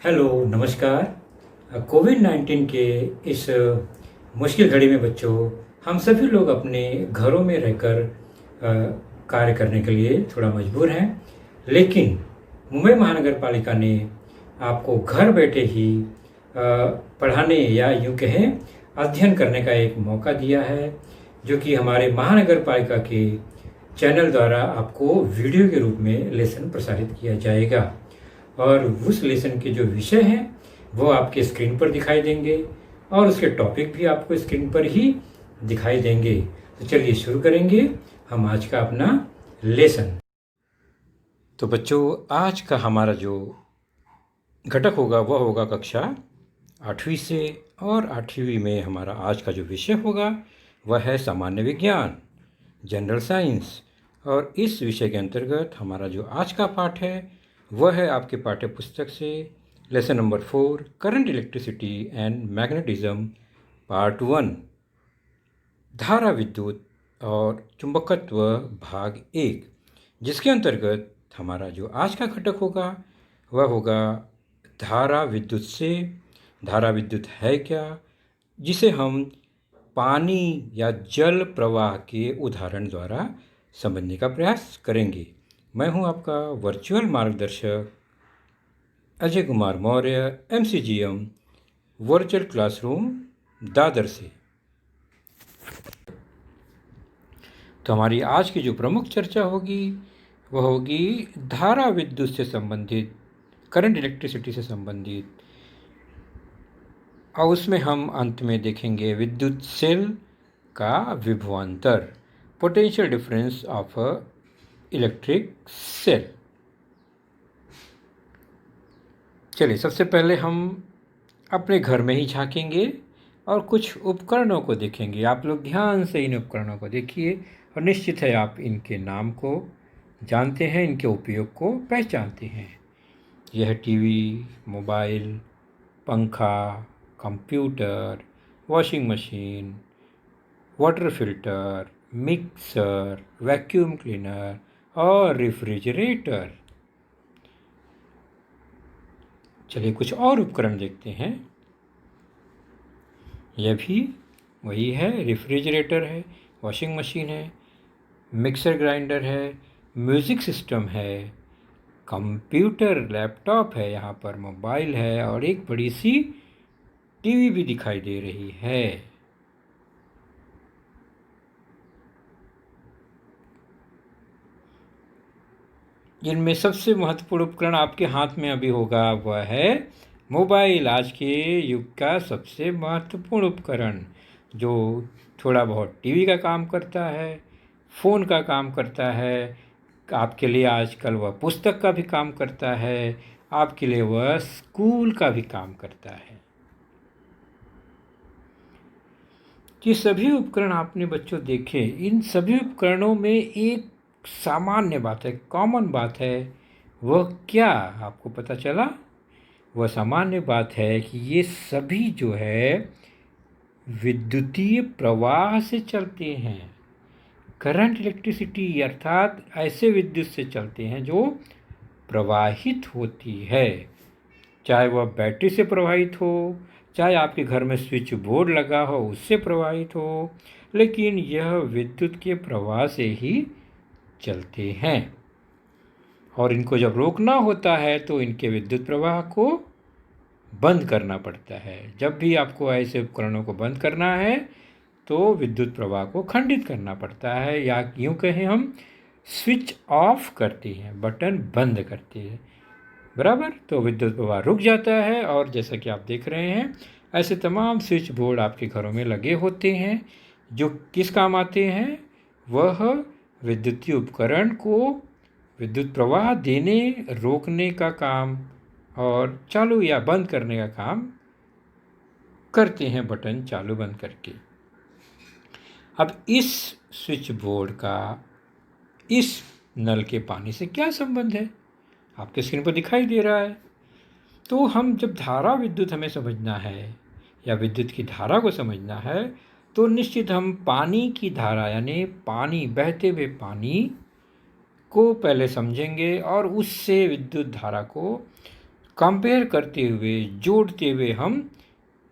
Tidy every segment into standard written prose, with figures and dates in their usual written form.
Hello, नमस्कार। कोविड-19 के इस मुश्किल घड़ी में बच्चों, हम सभी लोग अपने घरों में रहकर कार्य करने के लिए थोड़ा मजबूर हैं। लेकिन मुंबई महानगर पालिका ने आपको घर बैठे ही पढ़ाने या यूँ कहें अध्ययन करने का एक मौका दिया है, जो कि हमारे महानगर पालिका के चैनल द्वारा आपको वीडियो के रूप में लेसन प्रसारित किया जाएगा। और उस लेसन के जो विषय हैं वो आपके स्क्रीन पर दिखाई देंगे और उसके टॉपिक भी आपको स्क्रीन पर ही दिखाई देंगे। तो चलिए शुरू करेंगे हम आज का अपना लेसन। तो बच्चों, आज का हमारा जो घटक होगा वह होगा कक्षा 8वीं से, और 8वीं में हमारा आज का जो विषय होगा वह है सामान्य विज्ञान, जनरल साइंस। और इस विषय के अंतर्गत हमारा जो आज का पाठ है वह है आपके पाठ्य पुस्तक से lesson number 4, current electricity and magnetism, part 1, धारा विद्युत और चुंबकत्व, भाग 1, जिसके अंतर्गत हमारा जो आज का घटक होगा वह होगा धारा विद्युत से। धारा विद्युत है क्या, जिसे हम पानी या जल प्रवाह के उदाहरण द्वारा समझने का प्रयास करेंगे। मैं हूं आपका वर्चुअल मार्गदर्शक Ajay Kumar Maurya, MCGM virtual classroom Dadar से। तो हमारी आज की जो प्रमुख चर्चा होगी वह होगी धारा विद्युत से संबंधित, करंट इलेक्ट्रिसिटी से संबंधित, और उसमें हम अंत में देखेंगे विद्युत सेल का विभवांतर, potential difference of a electric cell. चलिए, सबसे पहले हम अपने घर में ही झांकेंगे और कुछ उपकरणों को देखेंगे। आप लोग ध्यान से इन उपकरणों को देखिए और निश्चित है आप इनके नाम को जानते हैं, इनके उपयोग को पहचानते हैं। यह टीवी, मोबाइल, पंखा, computer, washing machine, water filter, mixer, vacuum cleaner और रेफ्रिजरेटर। चलिए कुछ और उपकरण देखते हैं। यह भी वही है, रेफ्रिजरेटर है, वॉशिंग मशीन है, मिक्सर ग्राइंडर है, म्यूज़िक सिस्टम है, कंप्यूटर, लैपटॉप है, यहाँ पर मोबाइल है और एक बड़ी सी टीवी भी दिखाई दे रही है। जिनमें सबसे महत्वपूर्ण उपकरण आपके हाथ में अभी होगा वह है मोबाइल। आज के युग का सबसे महत्वपूर्ण उपकरण, जो थोड़ा बहुत टीवी का काम करता है, फ़ोन का काम करता है, आपके लिए आजकल वह पुस्तक का भी काम करता है, आपके लिए वह स्कूल का भी काम करता है। ये सभी उपकरण आपने बच्चों देखे। इन सभी उपकरणों में एक सामान्य बात है, कॉमन बात है। वह क्या आपको पता चला? वह सामान्य बात है कि ये सभी जो है विद्युतीय प्रवाह से चलते हैं। करंट इलेक्ट्रिसिटी अर्थात ऐसे विद्युत से चलते हैं जो प्रवाहित होती है, चाहे वह बैटरी से प्रवाहित हो, चाहे आपके घर में स्विच बोर्ड लगा हो उससे प्रवाहित हो, लेकिन यह विद्युत के प्रवाह से ही चलते हैं। और इनको जब रोकना होता है तो इनके विद्युत प्रवाह को बंद करना पड़ता है। जब भी आपको ऐसे उपकरणों को बंद करना है तो विद्युत प्रवाह को खंडित करना पड़ता है, या यूँ कहें हम स्विच ऑफ करते हैं, बटन बंद करते हैं, बराबर। तो विद्युत प्रवाह रुक जाता है। और जैसा कि आप देख रहे हैं ऐसे तमाम स्विच बोर्ड आपके घरों में लगे होते हैं जो किस काम आते हैं? वह विद्युतीय उपकरण को विद्युत प्रवाह देने, रोकने का काम और चालू या बंद करने का काम करते हैं, बटन चालू बंद करके। अब इस स्विच बोर्ड का इस नल के पानी से क्या संबंध है? आपके स्क्रीन पर दिखाई दे रहा है। तो हम जब धारा विद्युत हमें समझना है या विद्युत की धारा को समझना है तो निश्चित हम पानी की धारा यानी पानी, बहते हुए पानी को पहले समझेंगे और उससे विद्युत धारा को कंपेयर करते हुए, जोड़ते हुए हम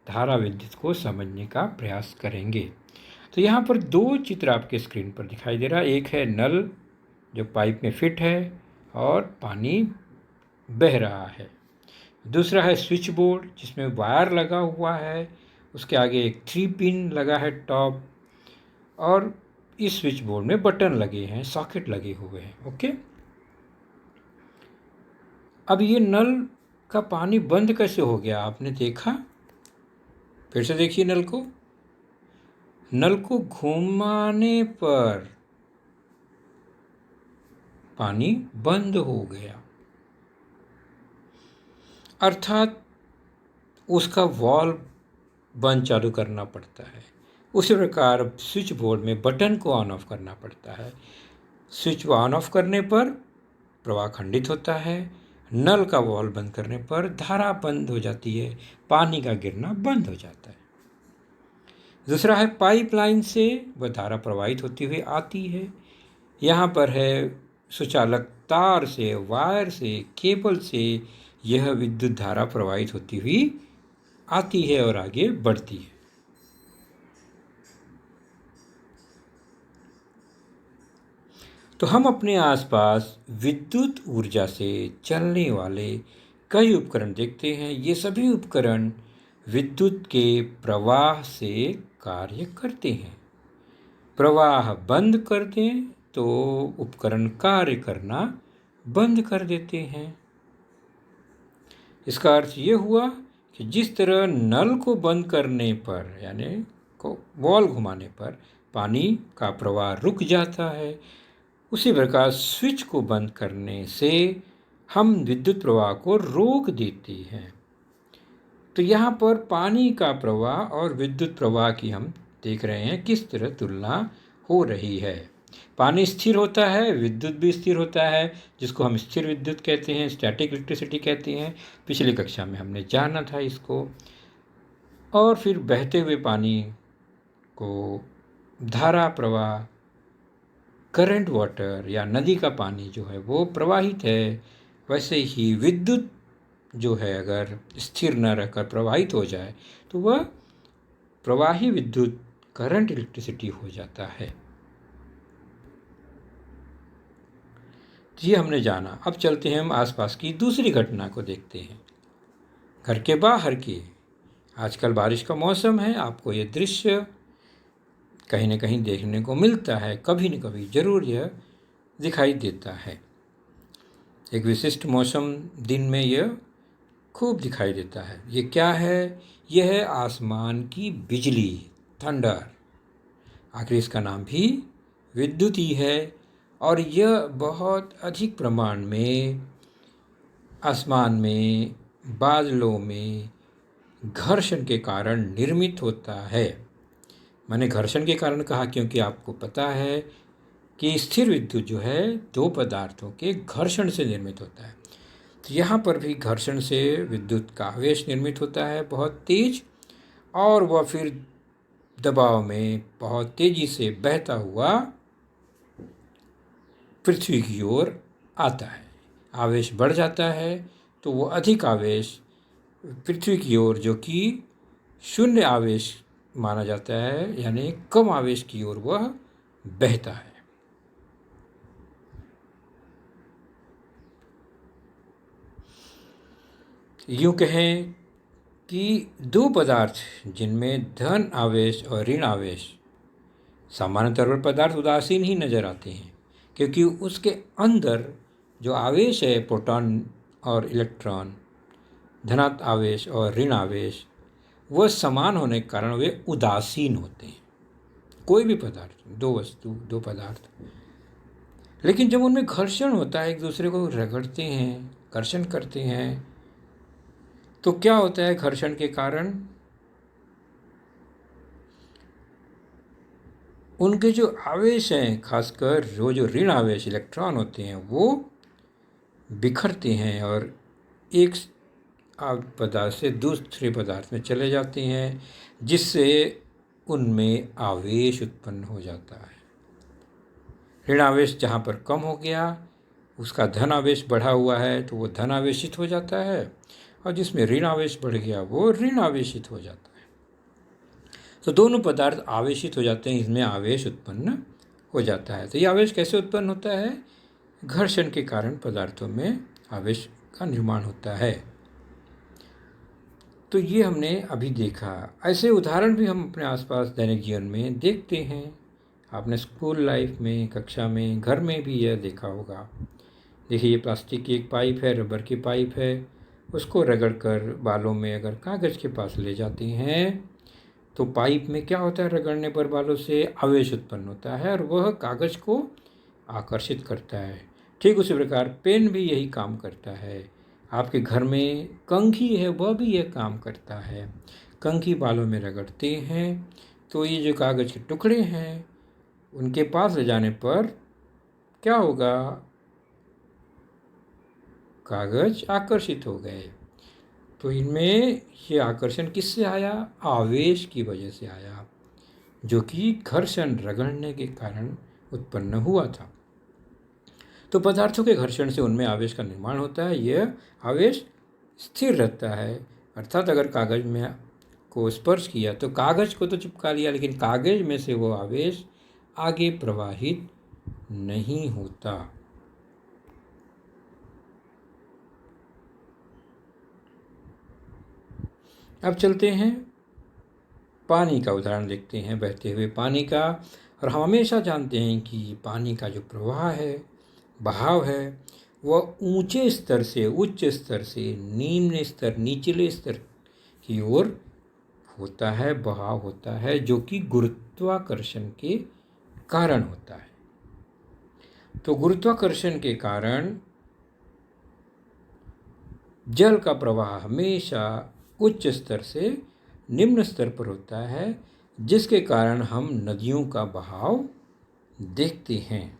धारा विद्युत को समझने का प्रयास करेंगे। तो यहाँ पर दो चित्र आपके स्क्रीन पर दिखाई दे रहा है। एक है नल जो पाइप में फिट है और पानी बह रहा है। दूसरा है स्विच बोर्ड जिसमें वायर लगा हुआ है, उसके आगे एक 3 पिन लगा है टॉप, और इस स्विच बोर्ड में बटन लगे हैं, सॉकेट लगे हुए हैं। ओके, अब ये नल का पानी बंद कैसे हो गया, आपने देखा? फिर से देखिए नल को। नल को घुमाने पर पानी बंद हो गया, अर्थात उसका वॉल्व बंद चालू करना पड़ता है। उसी प्रकार स्विच बोर्ड में बटन को ऑन ऑफ करना पड़ता है। स्विच को ऑन ऑफ करने पर प्रवाह खंडित होता है, नल का वॉल्व बंद करने पर धारा बंद हो जाती है, पानी का गिरना बंद हो जाता है। दूसरा है पाइपलाइन से वह धारा प्रवाहित होती हुई आती है। यहाँ पर है सुचालक तार से, वायर से, केबल से यह विद्युत धारा प्रवाहित होती हुई आती है और आगे बढ़ती है। तो हम अपने आसपास विद्युत ऊर्जा से चलने वाले कई उपकरण देखते हैं। ये सभी उपकरण विद्युत के प्रवाह से कार्य करते हैं। प्रवाह बंद कर दें तो उपकरण कार्य करना बंद कर देते हैं। इसका अर्थ ये हुआ कि जिस तरह नल को बंद करने पर, यानी को वॉल्व घुमाने पर पानी का प्रवाह रुक जाता है, उसी प्रकार स्विच को बंद करने से हम विद्युत प्रवाह को रोक देते हैं। तो यहाँ पर पानी का प्रवाह और विद्युत प्रवाह की हम देख रहे हैं किस तरह तुलना हो रही है। पानी स्थिर होता है, विद्युत भी स्थिर होता है, जिसको हम स्थिर विद्युत कहते हैं, स्टैटिक इलेक्ट्रिसिटी कहते हैं। पिछली कक्षा में हमने जाना था इसको। और फिर बहते हुए पानी को धारा प्रवाह, करंट वाटर या नदी का पानी जो है वो प्रवाहित है। वैसे ही विद्युत जो है अगर स्थिर न रहकर प्रवाहित हो जाए तो वह प्रवाही विद्युत करंट इलेक्ट्रिसिटी हो जाता है। ये हमने जाना। अब चलते हैं हम आसपास की दूसरी घटना को देखते हैं, घर के बाहर की। आजकल बारिश का मौसम है, आपको ये दृश्य कहीं न कहीं देखने को मिलता है, कभी न कभी जरूर यह दिखाई देता है। एक विशिष्ट मौसम दिन में यह खूब दिखाई देता है। ये क्या है? यह है आसमान की बिजली, थंडर। आखिर इसका नाम भी विद्युत ही है, और यह बहुत अधिक प्रमाण में आसमान में, बादलों में घर्षण के कारण निर्मित होता है। मैंने घर्षण के कारण कहा क्योंकि आपको पता है कि स्थिर विद्युत जो है दो पदार्थों के घर्षण से निर्मित होता है। तो यहाँ पर भी घर्षण से विद्युत का आवेश निर्मित होता है बहुत तेज, और वह फिर दबाव में बहुत तेजी से बहता हुआ पृथ्वी की ओर आता है। आवेश बढ़ जाता है तो वो अधिक आवेश पृथ्वी की ओर, जो कि शून्य आवेश माना जाता है, यानी कम आवेश की ओर वह बहता है। यूँ कहें कि दो पदार्थ जिनमें धन आवेश और ऋण आवेश, सामान्य तौर पर पदार्थ उदासीन ही नजर आते हैं क्योंकि उसके अंदर जो आवेश है, प्रोटॉन और इलेक्ट्रॉन, धनात्मक आवेश और ऋण आवेश, वह समान होने के कारण वे उदासीन होते हैं। कोई भी पदार्थ, दो वस्तु, दो पदार्थ, लेकिन जब उनमें घर्षण होता है, एक दूसरे को रगड़ते हैं, घर्षण करते हैं, तो क्या होता है? घर्षण के कारण उनके जो आवेश हैं, खासकर वो जो ऋण आवेश इलेक्ट्रॉन होते हैं, वो बिखरते हैं और एक पदार्थ से दूसरे पदार्थ में चले जाते हैं, जिससे उनमें आवेश उत्पन्न हो जाता है। ऋण आवेश जहाँ पर कम हो गया उसका धन आवेश बढ़ा हुआ है तो वो धन आवेशित हो जाता है, और जिसमें ऋण आवेश बढ़ गया वो ऋण आवेशित हो जाता है। तो दोनों पदार्थ आवेशित हो जाते हैं, इसमें आवेश उत्पन्न हो जाता है। तो ये आवेश कैसे उत्पन्न होता है? घर्षण के कारण पदार्थों में आवेश का निर्माण होता है। तो ये हमने अभी देखा। ऐसे उदाहरण भी हम अपने आसपास दैनिक जीवन में देखते हैं। आपने स्कूल लाइफ में, कक्षा में, घर में भी यह देखा होगा। देखिए, ये प्लास्टिक की एक पाइप है, रबर की पाइप है, उसको रगड़ कर बालों में अगर कागज़ के पास ले जाते हैं तो पाइप में क्या होता है? रगड़ने पर बालों से आवेश उत्पन्न होता है और वह कागज़ को आकर्षित करता है। ठीक उसी प्रकार पेन भी यही काम करता है। आपके घर में कंघी है, वह भी यह काम करता है। कंघी बालों में रगड़ते हैं तो ये जो कागज़ के टुकड़े हैं उनके पास ले जाने पर क्या होगा? कागज़ आकर्षित हो गए। तो इनमें ये आकर्षण किससे आया? आवेश की वजह से आया, जो कि घर्षण, रगड़ने के कारण उत्पन्न हुआ था। तो पदार्थों के घर्षण से उनमें आवेश का निर्माण होता है। यह आवेश स्थिर रहता है, अर्थात अगर कागज़ में को स्पर्श किया तो कागज़ को तो चिपका लिया, लेकिन कागज़ में से वो आवेश आगे प्रवाहित नहीं होता। अब चलते हैं पानी का उदाहरण देखते हैं, बहते हुए पानी का। और हम हमेशा जानते हैं कि पानी का जो प्रवाह है, बहाव है, वह ऊंचे स्तर से उच्च स्तर से निम्न स्तर, निचले स्तर की ओर होता है, बहाव होता है, जो कि गुरुत्वाकर्षण के कारण होता है। तो गुरुत्वाकर्षण के कारण जल का प्रवाह हमेशा उच्च स्तर से निम्न स्तर पर होता है, जिसके कारण हम नदियों का बहाव देखते हैं।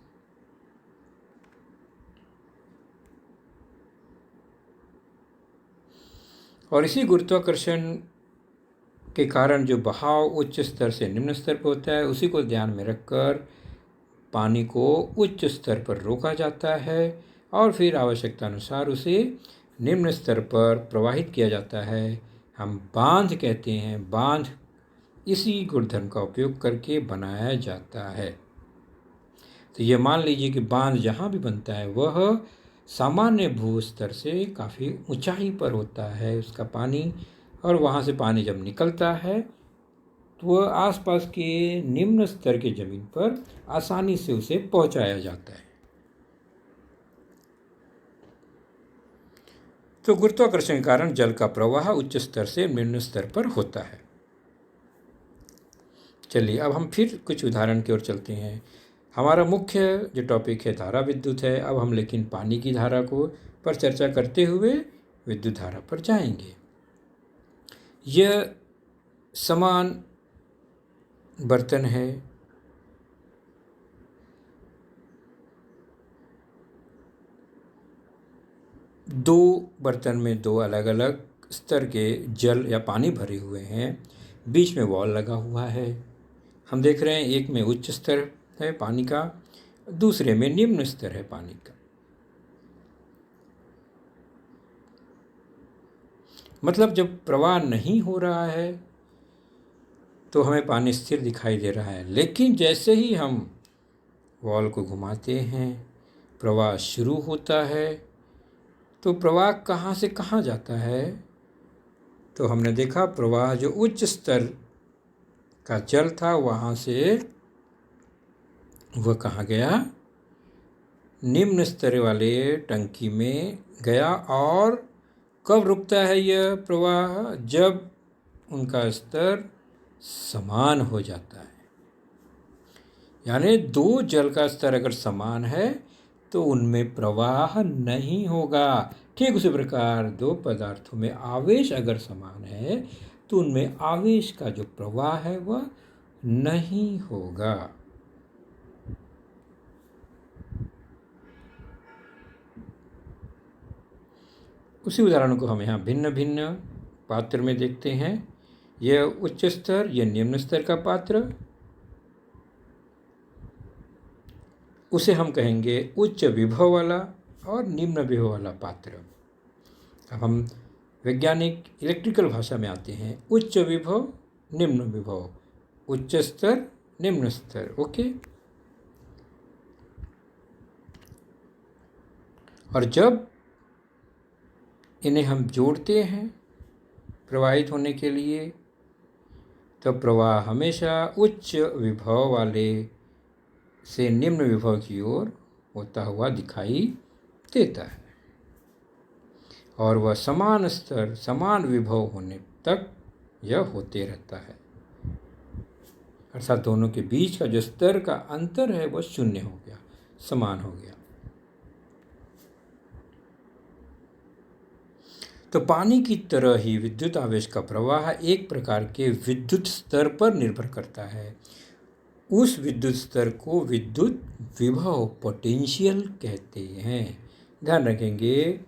और इसी गुरुत्वाकर्षण के कारण जो बहाव उच्च स्तर से निम्न स्तर पर होता है, उसी को ध्यान में रखकर पानी को उच्च स्तर पर रोका जाता है और फिर आवश्यकता अनुसार उसे निम्न स्तर पर प्रवाहित किया जाता है। हम बांध कहते हैं। बांध इसी गुणधर्म का उपयोग करके बनाया जाता है। तो ये मान लीजिए कि बांध जहाँ भी बनता है वह सामान्य भू स्तर से काफ़ी ऊंचाई पर होता है उसका पानी, और वहाँ से पानी जब निकलता है तो वह आसपास के निम्न स्तर की ज़मीन पर आसानी से उसे पहुँचाया जाता है। तो गुरुत्वाकर्षण के कारण जल का प्रवाह उच्च स्तर से निम्न स्तर पर होता है। चलिए, अब हम फिर कुछ उदाहरण की ओर चलते हैं। हमारा मुख्य जो टॉपिक है धारा विद्युत है। अब हम लेकिन पानी की धारा को पर चर्चा करते हुए विद्युत धारा पर जाएंगे। यह समान बर्तन है। दो बर्तन में दो अलग अलग स्तर के जल या पानी भरे हुए हैं। बीच में वॉल लगा हुआ है। हम देख रहे हैं एक में उच्च स्तर है पानी का, दूसरे में निम्न स्तर है पानी का। मतलब जब प्रवाह नहीं हो रहा है तो हमें पानी स्थिर दिखाई दे रहा है, लेकिन जैसे ही हम वॉल को घुमाते हैं, प्रवाह शुरू होता है। तो प्रवाह कहाँ से कहाँ जाता है? तो हमने देखा प्रवाह जो उच्च स्तर का जल था वहाँ से वह कहाँ गया? निम्न स्तर वाले टंकी में गया। और कब रुकता है यह प्रवाह? जब उनका स्तर समान हो जाता है। यानी दो जल का स्तर अगर समान है तो उनमें प्रवाह नहीं होगा। ठीक उसी प्रकार दो पदार्थों में आवेश अगर समान है तो उनमें आवेश का जो प्रवाह है वह नहीं होगा। उसी उदाहरण को हम यहाँ भिन्न भिन्न पात्र में देखते हैं। यह उच्च स्तर, यह निम्न स्तर का पात्र। उसे हम कहेंगे उच्च विभव वाला और निम्न विभव वाला पात्र। अब हम वैज्ञानिक इलेक्ट्रिकल भाषा में आते हैं। उच्च विभव, निम्न विभव, उच्च स्तर, निम्न स्तर। ओके। और जब इन्हें हम जोड़ते हैं प्रवाहित होने के लिए, तो प्रवाह हमेशा उच्च विभव वाले से निम्न विभव की ओर होता हुआ दिखाई देता है, और वह समान स्तर, समान विभव होने तक यह होते रहता है। अर्थात दोनों के बीच का जो स्तर का अंतर है वह शून्य हो गया, समान हो गया। तो पानी की तरह ही विद्युत आवेश का प्रवाह एक प्रकार के विद्युत स्तर पर निर्भर करता है। उस विद्युत स्तर को विद्युत विभव, पोटेंशियल कहते हैं। ध्यान रखेंगे,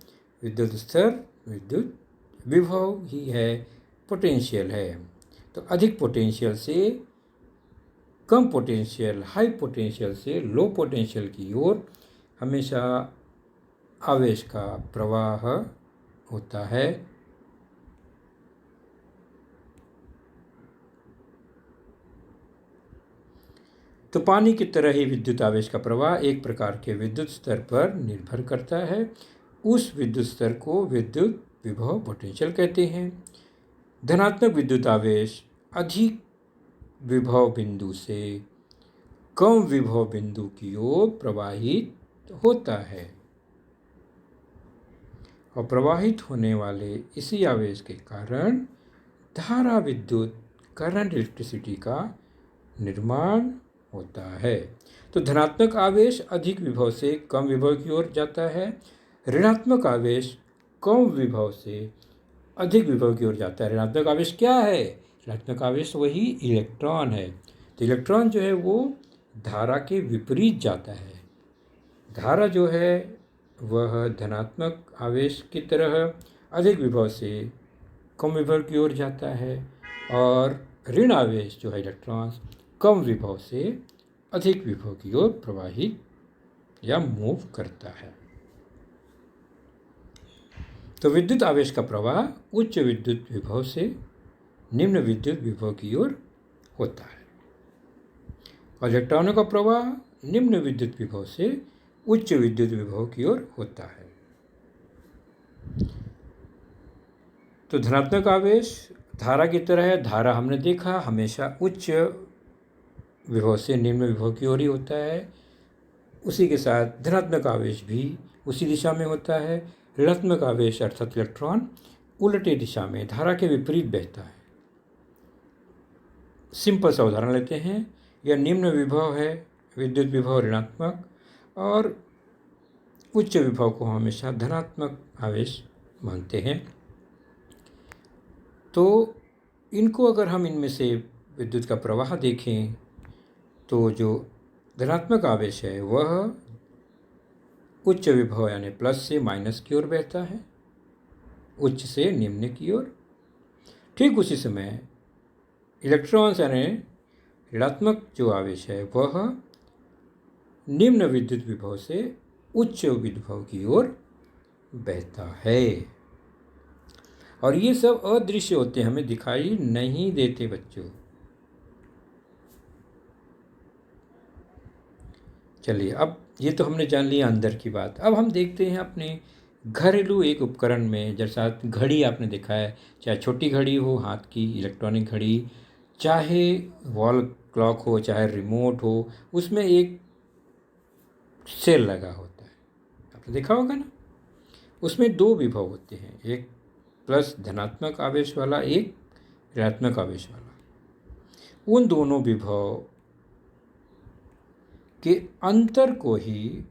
विद्युत स्तर विद्युत विभव ही है, पोटेंशियल है। तो अधिक पोटेंशियल से कम पोटेंशियल, हाई पोटेंशियल से लो पोटेंशियल की ओर हमेशा आवेश का प्रवाह होता है। तो पानी की तरह ही विद्युत आवेश का प्रवाह एक प्रकार के विद्युत स्तर पर निर्भर करता है। उस विद्युत स्तर को विद्युत विभव, पोटेंशियल कहते हैं। धनात्मक विद्युत आवेश अधिक विभव बिंदु से कम विभव बिंदु की ओर प्रवाहित होता है, और प्रवाहित होने वाले इसी आवेश के कारण धारा, विद्युत, करंट, इलेक्ट्रिसिटी का निर्माण होता है। तो धनात्मक आवेश अधिक विभव से कम विभव की ओर जाता है, ऋणात्मक आवेश कम विभव से अधिक विभव की ओर जाता है। ऋणात्मक आवेश क्या है? ऋणात्मक आवेश वही इलेक्ट्रॉन है। तो इलेक्ट्रॉन जो है वो धारा के विपरीत जाता है। धारा जो है वह धनात्मक आवेश की तरह अधिक विभव से कम विभव की ओर जाता है, और ऋण आवेश जो है इलेक्ट्रॉन्स कम विभव से अधिक विभव की ओर प्रवाहित या मूव करता है। तो विद्युत आवेश का प्रवाह उच्च विद्युत विभव से निम्न विद्युत विभव की ओर होता है, और इलेक्ट्रॉनों का प्रवाह निम्न विद्युत विभव से उच्च विद्युत विभव की ओर होता है। तो धनात्मक आवेश धारा की तरह है। धारा हमने देखा हमेशा उच्च विभव से निम्न विभव की ओर ही होता है। उसी के साथ धनात्मक आवेश भी उसी दिशा में होता है। ऋणात्मक आवेश अर्थात इलेक्ट्रॉन उल्टे दिशा में धारा के विपरीत बहता है। सिंपल सा उदाहरण लेते हैं। यह निम्न विभव है, विद्युत विभव ऋणात्मक, और उच्च विभव को हमेशा धनात्मक आवेश मानते हैं। तो इनको अगर हम इनमें से विद्युत का प्रवाह देखें, तो जो धनात्मक आवेश है वह उच्च विभव यानी प्लस से माइनस की ओर बहता है, उच्च से निम्न की ओर। ठीक उसी समय इलेक्ट्रॉन्स यानी ऋणात्मक जो आवेश है वह निम्न विद्युत विभव से उच्च विभव की ओर बहता है। और ये सब अदृश्य होते हैं, हमें दिखाई नहीं देते बच्चों। चलिए, अब ये तो हमने जान लिया अंदर की बात। अब हम देखते हैं अपने घरेलू एक उपकरण में, जैसा घड़ी आपने देखा है, चाहे छोटी घड़ी हो, हाथ की इलेक्ट्रॉनिक घड़ी, चाहे वॉल क्लॉक हो, चाहे रिमोट हो, उसमें एक सेल लगा होता है। आपने देखा होगा ना, उसमें दो विभव होते हैं, एक प्लस धनात्मक आवेश वाला, एक ऋणात्मक आवेश वाला। उन दोनों विभव के अंतर को ही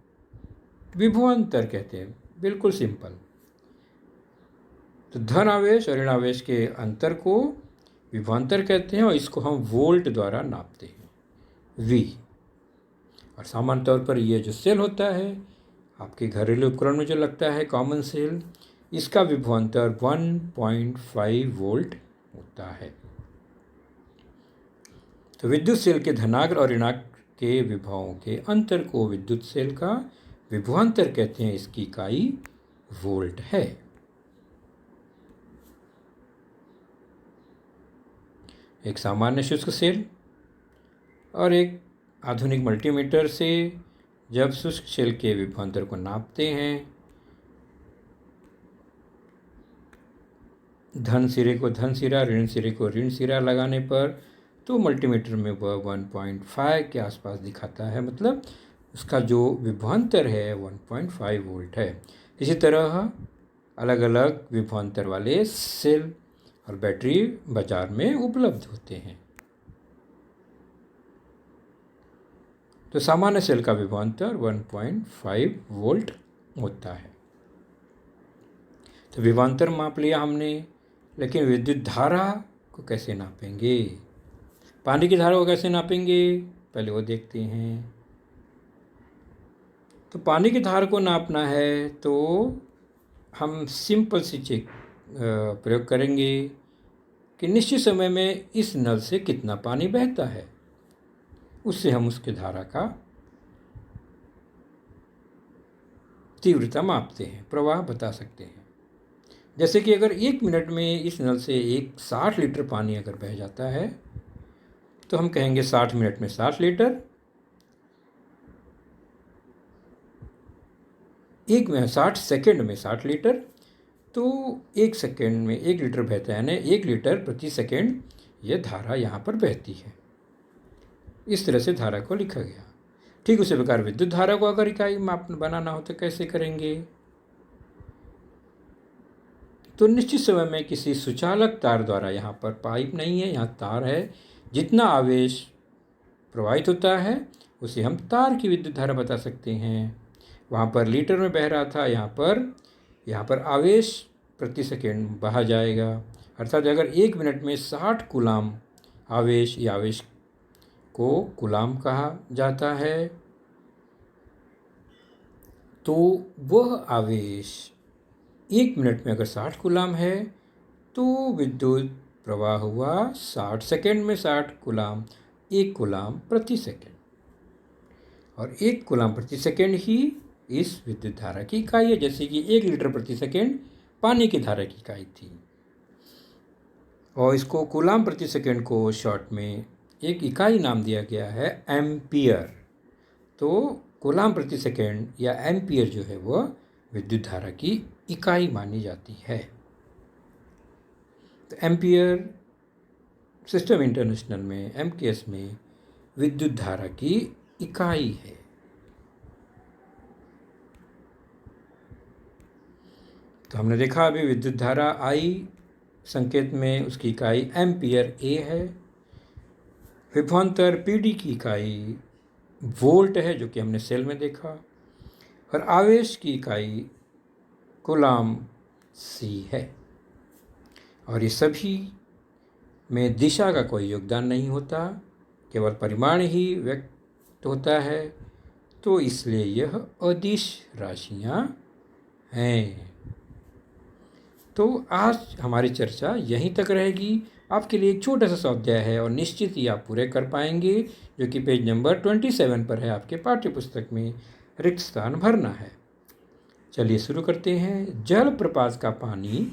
विभवांतर कहते हैं। बिल्कुल सिंपल। तो धन आवेश और ऋण आवेश के अंतर को विभवांतर कहते हैं, और इसको हम वोल्ट द्वारा नापते हैं, V। और सामान्य तौर पर ये जो सेल होता है आपके घरेलू उपकरण में जो लगता है कॉमन सेल, इसका विभवांतर 1.5 वोल्ट होता है। तो विद्युत सेल के धनाग्र और ऋणाग्र के विभवों के अंतर को विद्युत सेल का विभवांतर कहते हैं, इसकी इकाई वोल्ट है। एक सामान्य शुष्क सेल और एक आधुनिक मल्टीमीटर से जब शुष्क सेल के विभवांतर को नापते हैं, धन सिरे को धन सिरा, ऋण सिरे को ऋण सिरा लगाने पर तो मल्टीमीटर में वह 1.5 के आसपास दिखाता है, मतलब उसका जो विभवांतर है 1.5 वोल्ट है। इसी तरह अलग अलग विभवांतर वाले सेल और बैटरी बाजार में उपलब्ध होते हैं। तो सामान्य सेल का विभवांतर 1.5 वोल्ट होता है। तो विभवांतर माप लिया हमने, लेकिन विद्युत धारा को कैसे नापेंगे, पानी की धारा को कैसे नापेंगे, पहले वो देखते हैं। तो पानी की धारा को नापना है तो हम सिंपल सी चेक प्रयोग करेंगे कि निश्चित समय में इस नल से कितना पानी बहता है, उससे हम उसके धारा का तीव्रता मापते हैं, प्रवाह बता सकते हैं। जैसे कि अगर 1 मिनट में इस नल से 60 लीटर पानी अगर बह जाता है तो हम कहेंगे 60 मिनट में 60 लीटर, 60 सेकेंड में 60 लीटर, तो 1 सेकेंड में 1 लीटर बहता है, यानी 1 लीटर प्रति सेकेंड यह धारा यहाँ पर बहती है। इस तरह से धारा को लिखा गया। ठीक उसी प्रकार विद्युत धारा को अगर इकाई माप बनाना हो तो कैसे करेंगे, तो निश्चित समय में किसी सुचालक तार द्वारा, यहाँ पर पाइप नहीं है, यहाँ तार है, जितना आवेश प्रवाहित होता है उसे हम तार की विद्युत धारा बता सकते हैं। वहाँ पर लीटर में बह रहा था, यहाँ पर आवेश प्रति सेकेंड बहा जाएगा, अर्थात अगर 1 मिनट में 60 कूलाम आवेश, या आवेश को कूलाम कहा जाता है, तो वह आवेश 1 मिनट में अगर 60 कूलाम है तो विद्युत प्रवाह हुआ 60 सेकेंड में 60 कूलाम, 1 कूलाम प्रति सेकेंड, और 1 कूलाम प्रति सेकेंड ही इस विद्युत धारा की इकाई है। जैसे कि 1 लीटर प्रति सेकेंड पानी की धारा की इकाई थी, और इसको कूलाम प्रति सेकेंड को शॉर्ट में एक इकाई नाम दिया गया है एम्पियर। तो कूलाम प्रति सेकेंड या एम्पियर जो है वह विद्युत धारा की इकाई मानी जाती है। तो एम्पियर सिस्टम इंटरनेशनल में, एमकेएस में विद्युत धारा की इकाई है। तो हमने देखा अभी विद्युत धारा आई संकेत में उसकी इकाई एम्पियर ए है, विभवांतर पीडी की इकाई वोल्ट है जो कि हमने सेल में देखा, और आवेश की इकाई कूलाम सी है। और ये सभी में दिशा का कोई योगदान नहीं होता, केवल परिमाण ही व्यक्त होता है, तो इसलिए यह अदिश राशियां हैं। तो आज हमारी चर्चा यहीं तक रहेगी। आपके लिए एक छोटा सा स्वाध्याय है और निश्चित ही आप पूरे कर पाएंगे, जो कि पेज नंबर 27 पर है आपके पाठ्य पुस्तक में। रिक्त स्थान भरना है। चलिए शुरू करते हैं। जल प्रपात का पानी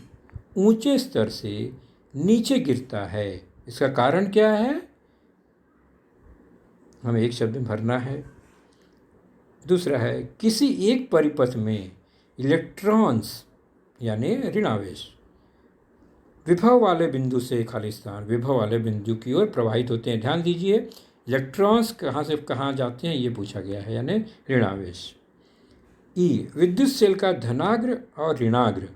ऊंचे स्तर से नीचे गिरता है, इसका कारण क्या है, हमें एक शब्द में भरना है। दूसरा है किसी एक परिपथ में इलेक्ट्रॉन्स यानी ऋणावेश विभव वाले बिंदु से खाली स्थान विभव वाले बिंदु की ओर प्रवाहित होते हैं। ध्यान दीजिए, इलेक्ट्रॉन्स कहाँ से कहाँ जाते हैं ये पूछा गया है, यानी ऋणावेश। ई विद्युत सेल का धनाग्र और ऋणाग्र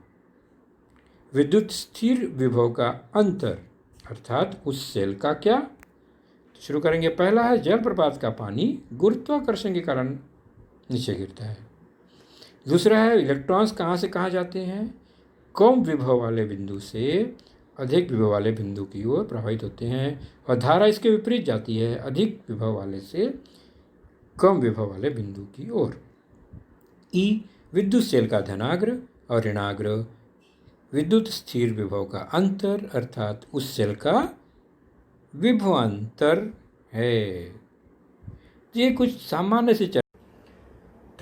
विद्युत स्थिर विभव का अंतर, अर्थात उस सेल का क्या। तो शुरू करेंगे। पहला है जलप्रपात का पानी गुरुत्वाकर्षण के कारण नीचे गिरता है। दूसरा है इलेक्ट्रॉन्स कहाँ से कहाँ जाते हैं, कम विभव वाले बिंदु से अधिक विभव वाले बिंदु की ओर प्रवाहित होते हैं, और धारा इसके विपरीत जाती है, अधिक विभव वाले से कम विभव वाले बिंदु की ओर। ई विद्युत सेल का धनाग्र और ऋणाग्र विद्युत स्थिर विभव का अंतर, अर्थात उस सेल का विभवांतर है। ये कुछ सामान्य से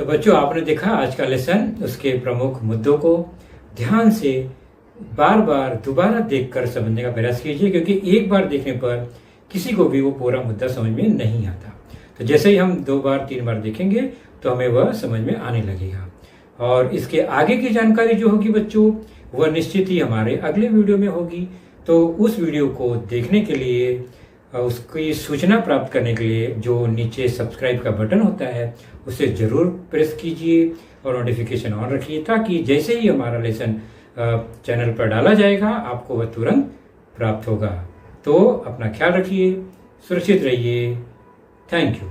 तो बच्चों, आपने देखा आज का लेसन, उसके प्रमुख मुद्दों को ध्यान से बार बार दोबारा देखकर समझने का प्रयास कीजिए, क्योंकि एक बार देखने पर किसी को भी वो पूरा मुद्दा समझ में नहीं आता। तो जैसे ही हम 2 बार 3 बार देखेंगे तो हमें वह समझ में आने लगेगा। और इसके आगे की जानकारी जो होगी बच्चों, वह निश्चित ही हमारे अगले वीडियो में होगी। तो उस वीडियो को देखने के लिए, उसकी सूचना प्राप्त करने के लिए जो नीचे सब्सक्राइब का बटन होता है उसे ज़रूर प्रेस कीजिए और नोटिफिकेशन ऑन रखिए, ताकि जैसे ही हमारा लेसन चैनल पर डाला जाएगा आपको वह तुरंत प्राप्त होगा। तो अपना ख्याल रखिए, सुरक्षित रहिए। Thank you.